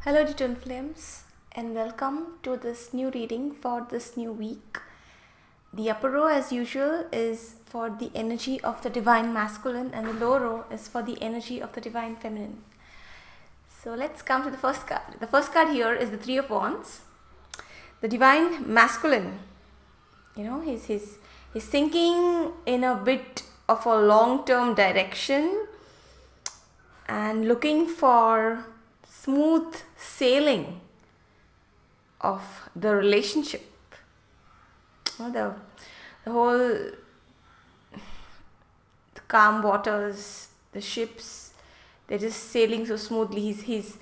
Hello, Twin Flames, and welcome to this new reading for this new week. The upper row, as usual, is for the energy of the divine masculine, and the lower row is for the energy of the divine feminine. So let's come to the first card. The first card here is the Three of Wands. The divine masculine, he's thinking in a bit of a long-term direction and looking for smooth sailing of the relationship. The whole the calm waters, the ships, they're just sailing so smoothly. He's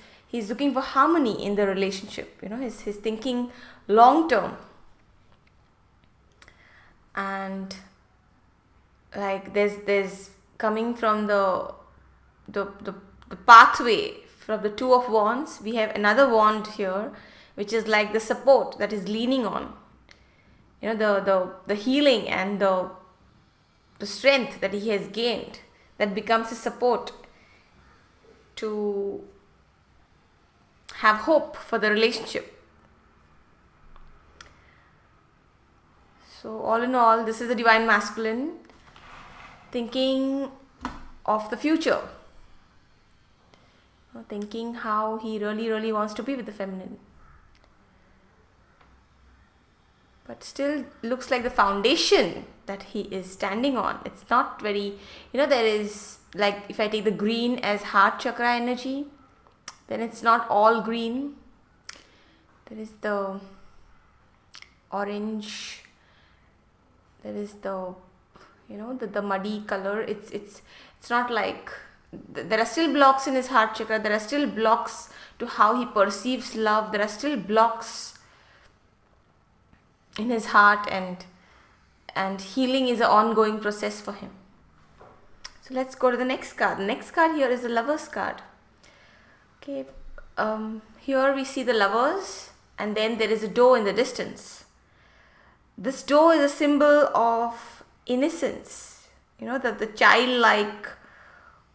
looking for harmony in the relationship. He's thinking long term, and like there's coming from the pathway from the Two of Wands. We have another wand here, which is like the support that is leaning on. The healing and the strength that he has gained, that becomes his support to have hope for the relationship. So all in all, this is the divine masculine thinking of the future, thinking how he really wants to be with the feminine. But still looks like the foundation that he is standing on, it's not very, there is, like, if I take the green as heart chakra energy, then it's not all green. There is the orange, there is the the muddy color. It's not like, there are still blocks in his heart chakra, there are still blocks to how he perceives love, there are still blocks in his heart, and healing is an ongoing process for him. So let's go to the next card. The next card here is the Lovers card. Okay, here we see the Lovers, and then there is a doe in the distance. This doe is a symbol of innocence, the childlike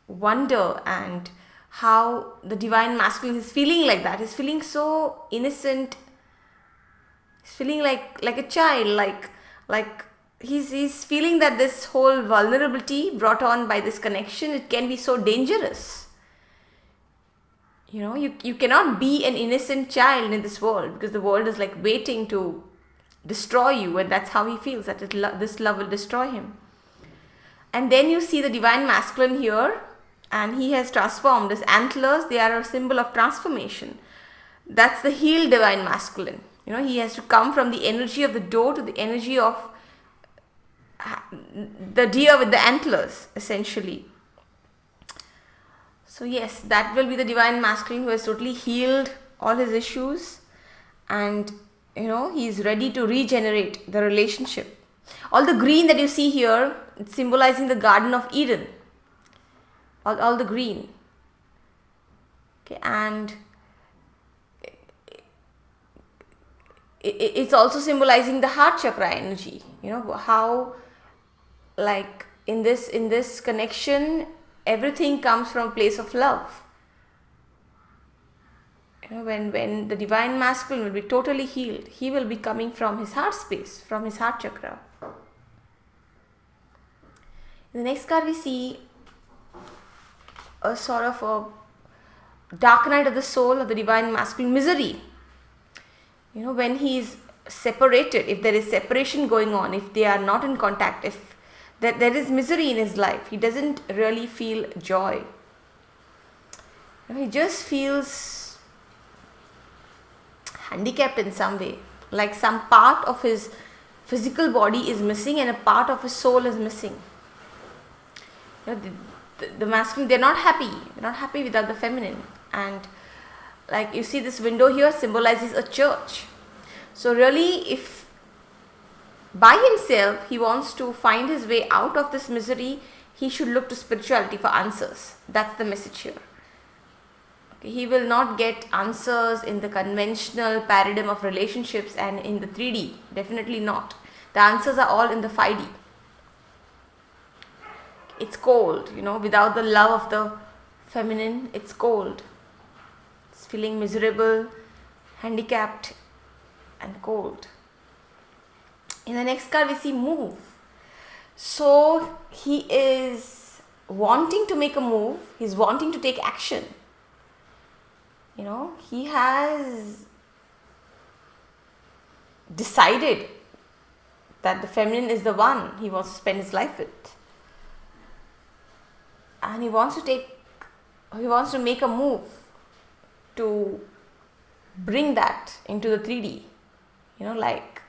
wonder, and how the divine masculine is feeling like that. He's feeling so innocent. He's feeling like a child, like he's feeling that this whole vulnerability brought on by this connection, it can be so dangerous. You cannot be an innocent child in this world, because the world is like waiting to destroy you, and that's how he feels, that this love will destroy him. And then you see the divine masculine here, and he has transformed. His antlers, they are a symbol of transformation. That's the healed divine masculine. He has to come from the energy of the doe to the energy of the deer with the antlers, essentially. So yes, that will be the divine masculine who has totally healed all his issues, and he is ready to regenerate the relationship. All the green that you see here, it's symbolizing the Garden of Eden. All the green. Okay, and it's also symbolizing the heart chakra energy. How, like, in this connection, everything comes from a place of love. When the divine masculine will be totally healed, he will be coming from his heart space, from his heart chakra. In the next card we see a sort of a dark night of the soul of the divine masculine, misery. When he is separated, if there is separation going on, if they are not in contact, if there is misery in his life, he doesn't really feel joy. He just feels handicapped in some way, like some part of his physical body is missing and a part of his soul is missing. The masculine, they're not happy without the feminine. And like you see, this window here symbolizes a church. So really, if by himself he wants to find his way out of this misery, he should look to spirituality for answers. That's the message here. He will not get answers in the conventional paradigm of relationships and in the 3D. Definitely not. The answers are all in the 5D. It's cold, without the love of the feminine, it's cold. It's feeling miserable, handicapped and cold. In the next card we see move. So he is wanting to make a move, he's wanting to take action. He has decided that the feminine is the one he wants to spend his life with. And he wants to make a move to bring that into the 3D. Like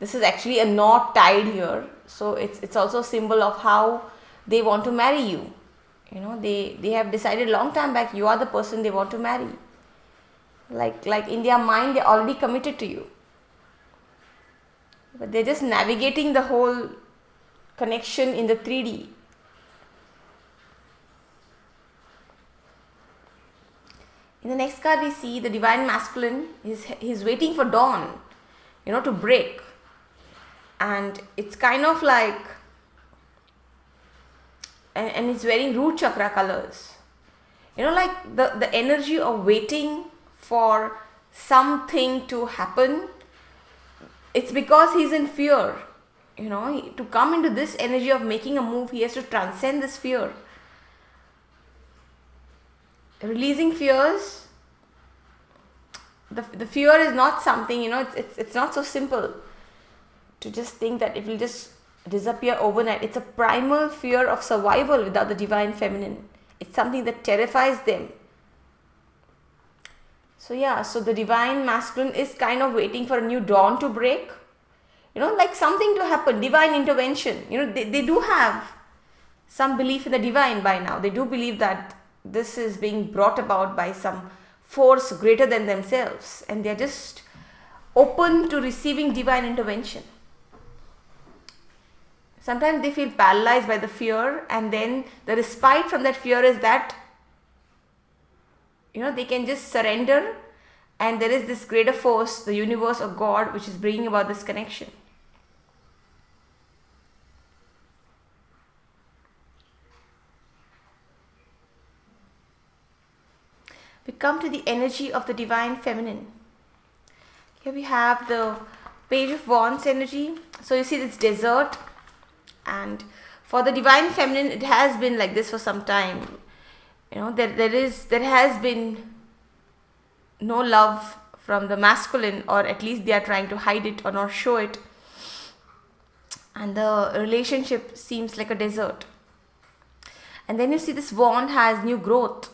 this is actually a knot tied here. So it's also a symbol of how they want to marry you. They have decided long time back you are the person they want to marry. Like in their mind they're already committed to you. But they're just navigating the whole connection in the 3D. In the next card we see the divine masculine. He's waiting for dawn, to break. And it's kind of like, and he's wearing root chakra colors. Like the energy of waiting for something to happen. It's because he's in fear. To come into this energy of making a move, he has to transcend this fear. Releasing fears. The fear is not something, it's not so simple to just think that it will just disappear overnight. It's a primal fear of survival without the divine feminine. It's something that terrifies them. So the divine masculine is kind of waiting for a new dawn to break. Like something to happen, divine intervention. They do have some belief in the divine by now. They do believe that this is being brought about by some force greater than themselves. And they're just open to receiving divine intervention. Sometimes they feel paralyzed by the fear, and then the respite from that fear is that they can just surrender, and there is this greater force, the universe or God, which is bringing about this connection. We come to the energy of the divine feminine. Here we have the Page of Wands energy. So you see this desert, and for the divine feminine it has been like this for some time. There has been no love from the masculine, or at least they are trying to hide it or not show it, and the relationship seems like a desert. And then you see this wand has new growth.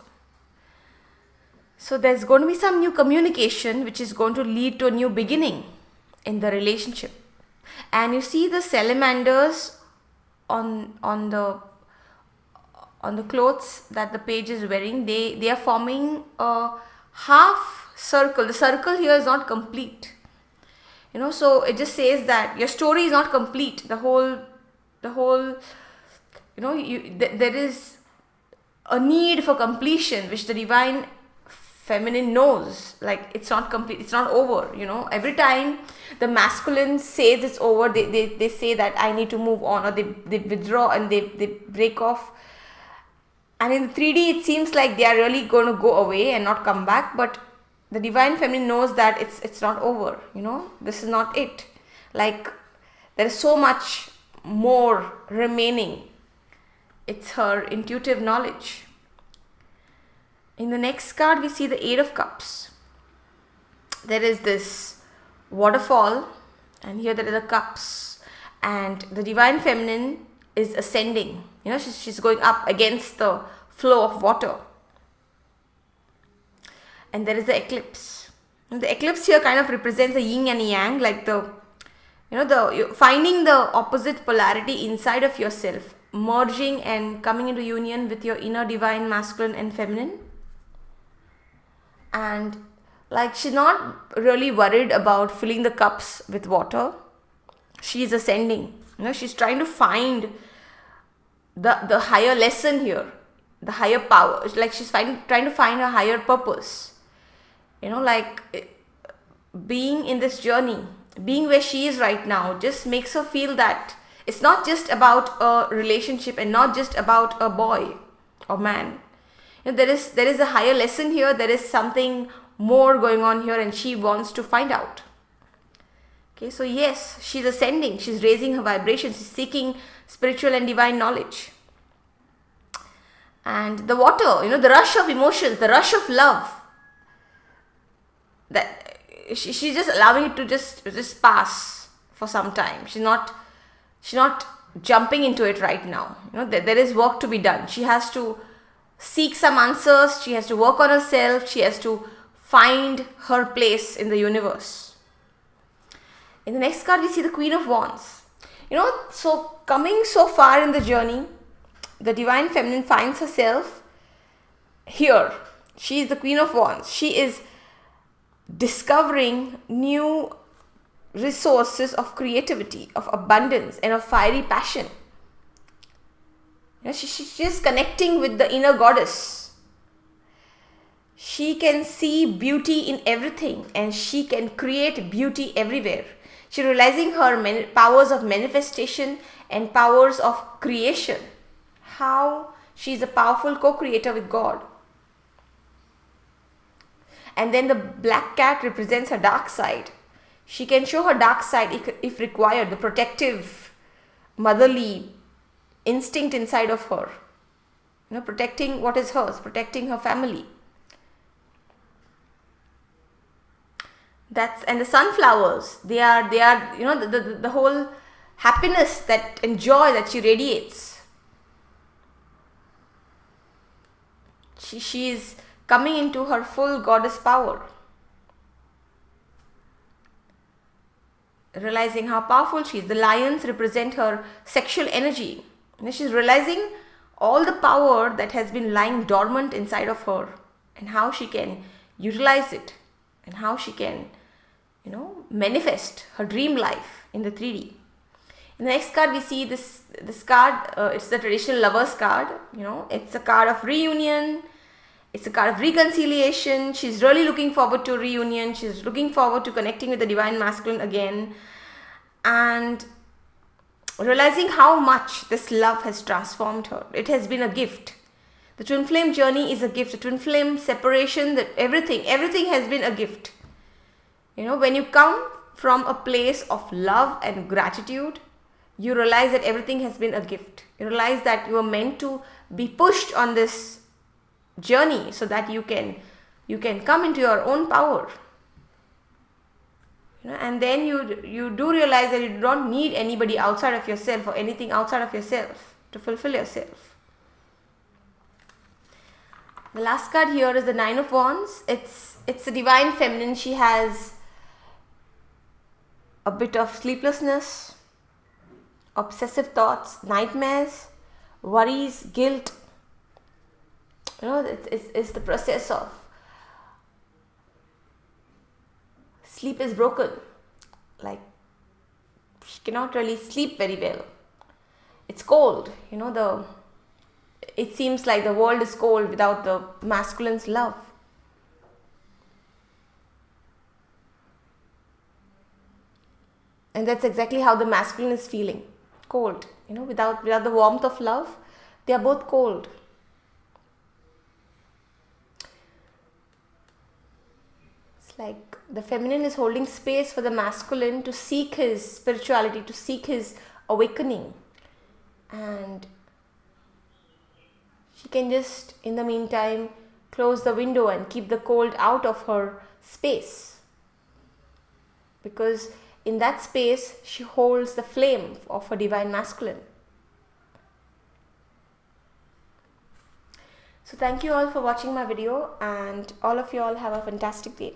So there's going to be some new communication which is going to lead to a new beginning in the relationship. And you see the salamanders on the clothes that the page is wearing. They are forming a half circle. The circle here is not complete. So it just says that your story is not complete. The whole there is a need for completion, which the divine feminine knows. Like it's not complete, it's not over. Every time the masculine says it's over, they say that I need to move on, or they withdraw and they break off. And in 3D it seems like they are really going to go away and not come back, but the divine feminine knows that it's not over. This is not it. Like there is so much more remaining. It's her intuitive knowledge. In the next card we see the Eight of Cups. There is this waterfall, and here there are the cups, and the divine feminine is ascending. She's going up against the flow of water. And there is the eclipse. The eclipse here kind of represents the yin and yang, like finding the opposite polarity inside of yourself, merging and coming into union with your inner divine masculine and feminine. And like she's not really worried about filling the cups with water. She is ascending. She's trying to find the higher lesson here, the higher power. Like she's trying to find a higher purpose. Being in this journey, being where she is right now, just makes her feel that it's not just about a relationship and not just about a boy or man. There is a higher lesson here. There is something more going on here, and she wants to find out. Okay, so yes, she's ascending. She's raising her vibration. She's seeking spiritual and divine knowledge. And the water, the rush of emotions, the rush of love, that she's just allowing it to just pass for some time. She's not jumping into it right now. There is work to be done. She has to seek some answers. She has to work on herself. She has to find her place in the universe. In the next card, we see the Queen of Wands. So coming so far in the journey, the Divine Feminine finds herself here. She is the Queen of Wands. She is discovering new resources of creativity, of abundance, and of fiery passion. She's just connecting with the inner goddess. She can see beauty in everything, and she can create beauty everywhere. She's realizing her powers of manifestation and powers of creation. How she's a powerful co-creator with God. And then the black cat represents her dark side. She can show her dark side if required, the protective, motherly instinct inside of her. Protecting what is hers, protecting her family. And the sunflowers, they are the whole happiness and joy that she radiates. She is coming into her full goddess power. Realizing how powerful she is. The lions represent her sexual energy. She's realizing all the power that has been lying dormant inside of her, and how she can utilize it, and how she can manifest her dream life in the 3D. In the next card, we see this card. It's the traditional lovers card. It's a card of reunion. It's a card of reconciliation. She's really looking forward to reunion. She's looking forward to connecting with the divine masculine again, and realizing how much this love has transformed her. It has been a gift. The twin flame journey is a gift. The twin flame separation, that everything has been a gift. When you come from a place of love and gratitude, you realize that everything has been a gift. You realize that you are meant to be pushed on this journey so that you can come into your own power. And then you do realize that you don't need anybody outside of yourself or anything outside of yourself to fulfill yourself. The last card here is the Nine of Wands. It's the divine feminine. She has a bit of sleeplessness, obsessive thoughts, nightmares, worries, guilt. It's the process of sleep is broken. Like, she cannot really sleep very well. It's cold. It seems like the world is cold without the masculine's love. And that's exactly how the masculine is feeling. Cold. Without the warmth of love, they are both cold. It's like the feminine is holding space for the masculine to seek his spirituality, to seek his awakening. And she can just, in the meantime, close the window and keep the cold out of her space. Because in that space, she holds the flame of her divine masculine. So thank you all for watching my video, and all of you all have a fantastic day.